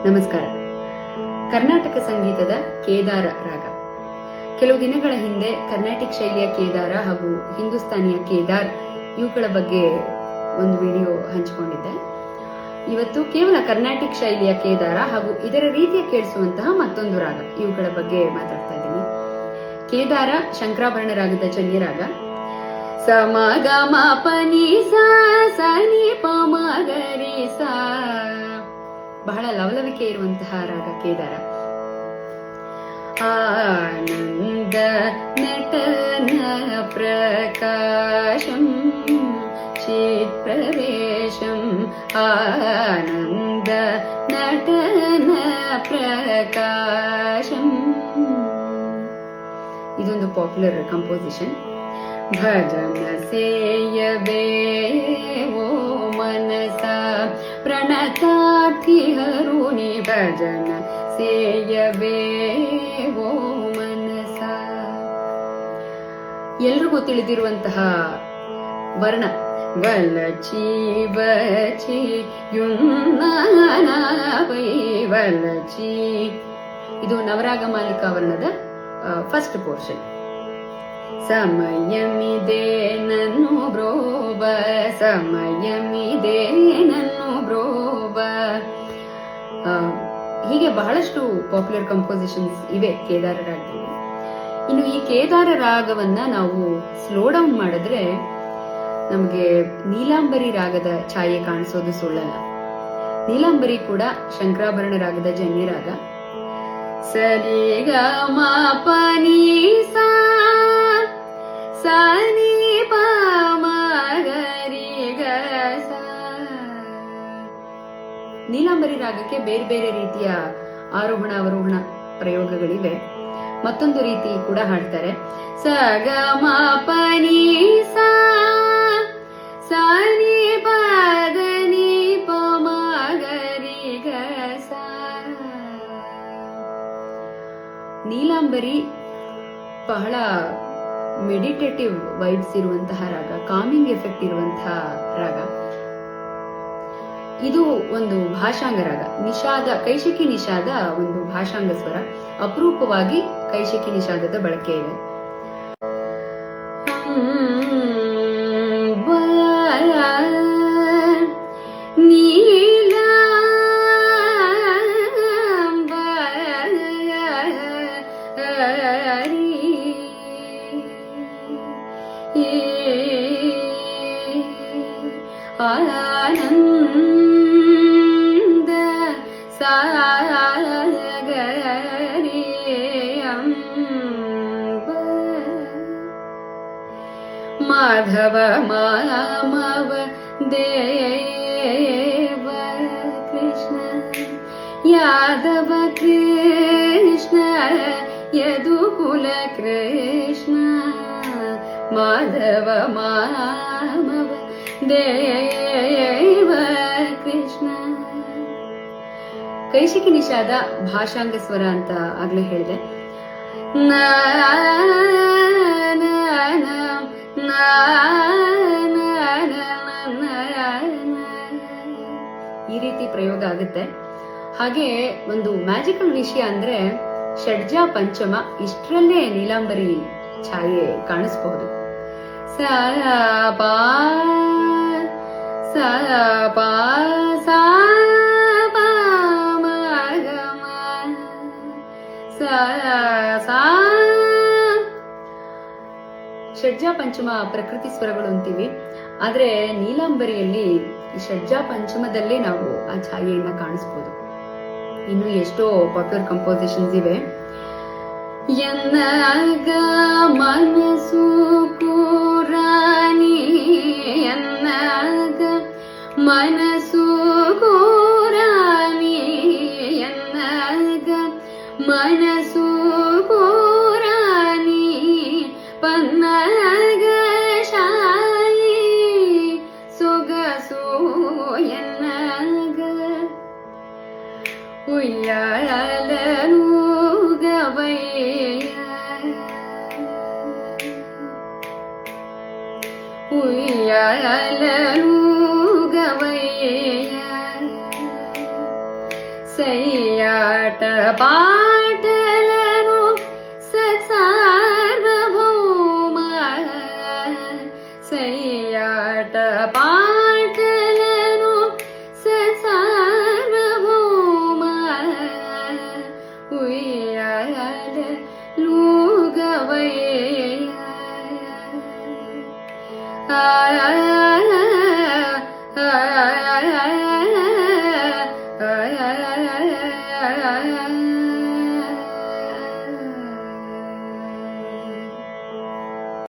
ನಮಸ್ಕಾರ. ಕರ್ನಾಟಕ ಸಂಗೀತದ ಕೇದಾರ ರಾಗ. ಕೆಲವು ದಿನಗಳ ಹಿಂದೆ ಕರ್ನಾಟಿಕ್ ಶೈಲಿಯ ಕೇದಾರ ಹಾಗೂ ಹಿಂದೂಸ್ತಾನಿಯ ಕೇದಾರ್ ಇವುಗಳ ಬಗ್ಗೆ ಒಂದು ವಿಡಿಯೋ ಹಂಚಿಕೊಂಡಿದ್ದೆ. ಇವತ್ತು ಕೇವಲ ಕರ್ನಾಟಿಕ್ ಶೈಲಿಯ ಕೇದಾರ ಹಾಗೂ ಇದರ ರೀತಿಯ ಕೇಳಿಸುವಂತಹ ಮತ್ತೊಂದು ರಾಗ ಇವುಗಳ ಬಗ್ಗೆ ಮಾತಾಡ್ತಾ ಇದ್ದೀನಿ. ಕೇದಾರ ಶಂಕರಾಭರಣ ರಾಗದ ಜನ್ಯ ರಾಗ. ಸ ಮ ಗ ಮ ಪ ನಿ ಸ ಸ ನಿ ಪ ಮ ಗ ರಿ ಸ. ಬಹಳ ಲವಲವಿಕೆ ಇರುವಂತಹ ರಾಗ ಕೇದಾರ. ಆನಂದ ನಟನ ಪ್ರಕಾಶಂ ಚಿತ್ ಪ್ರವೇಶಂ. ಆನಂದ ನಟನ ಪ್ರಕಾಶಂ. ಇದೊಂದು ಪಾಪ್ಯುಲರ್ ಕಂಪೋಸಿಷನ್. ಭಜನ ಸೇಯವೇ ಓ ಮನಸ ಪ್ರಣತಾರ್ಥಿ ಹರುಣಿ. ಭಜನ ಸೇಯವೇ ಓ ಮನಸ. ಎಲ್ರಿಗೂ ತಿಳಿದಿರುವಂತಹ ವರ್ಣ ವಲಚಿ ವಚಿ ಯುನ್ನ ವೈ ವಲಚಿ. ಇದು ನವರಾಗ ಮಾಲಿಕಾ ವರ್ಣದ ಫಸ್ಟ್ ಪೋರ್ಷನ್. ಸಮಯಮಿದೆ ನನ್ನು ಬ್ರೋಬ ಸಮಯಮಿದೆ ನನ್ನು ಬ್ರೋಬ. ಹೀಗೆ ಬಹಳಷ್ಟು ಪಾಪ್ಯುಲರ್ ಕಂಪೋಸಿಷನ್ಸ್ ಇವೆ ಕೇದಾರ ರಾಗದಲ್ಲಿ. ಇನ್ನು ಈ ಕೇದಾರ ರಾಗವನ್ನ ನಾವು ಸ್ಲೋ ಡೌನ್ ಮಾಡಿದ್ರೆ ನಮಗೆ ನೀಲಾಂಬರಿ ರಾಗದ ಛಾಯೆ ಕಾಣಿಸೋದು ಸುಳ್ಳಲ್ಲ. ನೀಲಾಂಬರಿ ಕೂಡ ಶಂಕರಾಭರಣ ರಾಗದ ಜನ್ಯ ರಾಗ. ಸರಿ ಗ ಮ ಪ ನಿ ಸ ಸ ನಿ ಪ ಮ ಗ ರಿ ಗ ಸ. ನೀಲಾಂಬರಿ ರಾಗಕ್ಕೆ ಬೇರೆ ಬೇರೆ ರೀತಿಯ ಆರೋಹಣ ಅವರೋಹಣ ಪ್ರಯೋಗಗಳಿವೆ. ಮತ್ತೊಂದು ರೀತಿ ಕೂಡ ಹಾಡ್ತಾರೆ. ಸ ಗ ಮ ಪ ನಿ ಸ ಸ ನಿ ಪ ಗ ನಿ ಪ ಮ ಗ ರಿ ಗ ಸ. ನೀಲಾಂಬರಿ ಬಹಳ ಮೆಡಿಟೇಟಿವ್ ವೈಬ್ಸ್ ಇರುವಂತಹ ರಾಗ, ಕಾಮಿಂಗ್ ಎಫೆಕ್ಟ್ ಇರುವಂತಹ ರಾಗ. ಇದು ಒಂದು ಭಾಷಾಂಗ ರಾಗ. ನಿಷಾದ, ಕೈಶಿಕಿ ನಿಷಾದ ಒಂದು ಭಾಷಾಂಗ ಸ್ವರ. ಅಪರೂಪವಾಗಿ ಕೈಶಿಕಿ ನಿಷಾದದ ಬಳಕೆ ಇದೆ. ಆನಂದ ಸಾಗರಿ ಅಂಬ. ಮಾಧವ ಮಾಮವ ದೇವ ಕೃಷ್ಣ ಯಾದವ ಕೃಷ್ಣ ಯದುಕುಲ ಕೃಷ್ಣ. ಮಾಧವ ಮಾಮವ ದೇವ ಕೃಷ್ಣ. ಕೈಶಿಕಿ ನಿಷಾದ ಭಾಷಾಂಗ ಸ್ವರ ಅಂತ ಆಗ್ಲೇ ಹೇಳಿದೆ. ನ ನ ನ ನ ನ. ಈ ರೀತಿ ಪ್ರಯೋಗ ಆಗುತ್ತೆ. ಹಾಗೆ ಒಂದು ಮ್ಯಾಜಿಕಲ್ ವಿಷಯ ಅಂದ್ರೆ ಷಡ್ಜ ಪಂಚಮ ಇಷ್ಟರಲ್ಲೇ ನೀಲಾಂಬರಿ ಛಾಯೆ ಕಾಣಿಸಬಹುದು. ಸ ಪ ಸ ಪ ಸ ಪ ಮ ಗ ಮ ಸ ಸ. ಷಡ್ಜ ಪಂಚಮ ಪ್ರಕೃತಿ ಸ್ವರಗಳು ಅಂತೀವಿ. ಆದ್ರೆ ನೀಲಾಂಬರಿಯಲ್ಲಿ ಈ ಷಡ್ಜ ಪಂಚಮದಲ್ಲೇ ನಾವು ಆ ಛಾಯೆಯನ್ನ ಕಾಣಿಸಬಹುದು. ಇನ್ನು ಎಷ್ಟೋ ಪಾಪ್ಯುಲರ್ ಕಂಪೋಸಿಷನ್ಸ್ ಇವೆ. ಎನ್ನಗ ಮನಸು ಕೂರಾನಿ ಎನ್ನಗ ಮನಸು ಕೂರಾನಿ ಎನ್ನಗ ಮನಸು ಕೂರಾನಿ ಪನ್ನಗ ಶಾಯಿ ಸೊಗಸು ಎನ್ನಗ ಉಯ್ಯಾಲನು ಗವಯ್ಯ ಉಯ್ಯಾಲನು ಗವಯ್ಯ ಸೈಯಾಟ ಪಾಟಲನು ಸಾರ್ವಭೌಮ ಸೈಯಾಟ ಪಾಟಲನು ಸಾರ್ವಭೌಮ ಉಯ್ಯಾಲ ಲೂಗವಯ್ಯ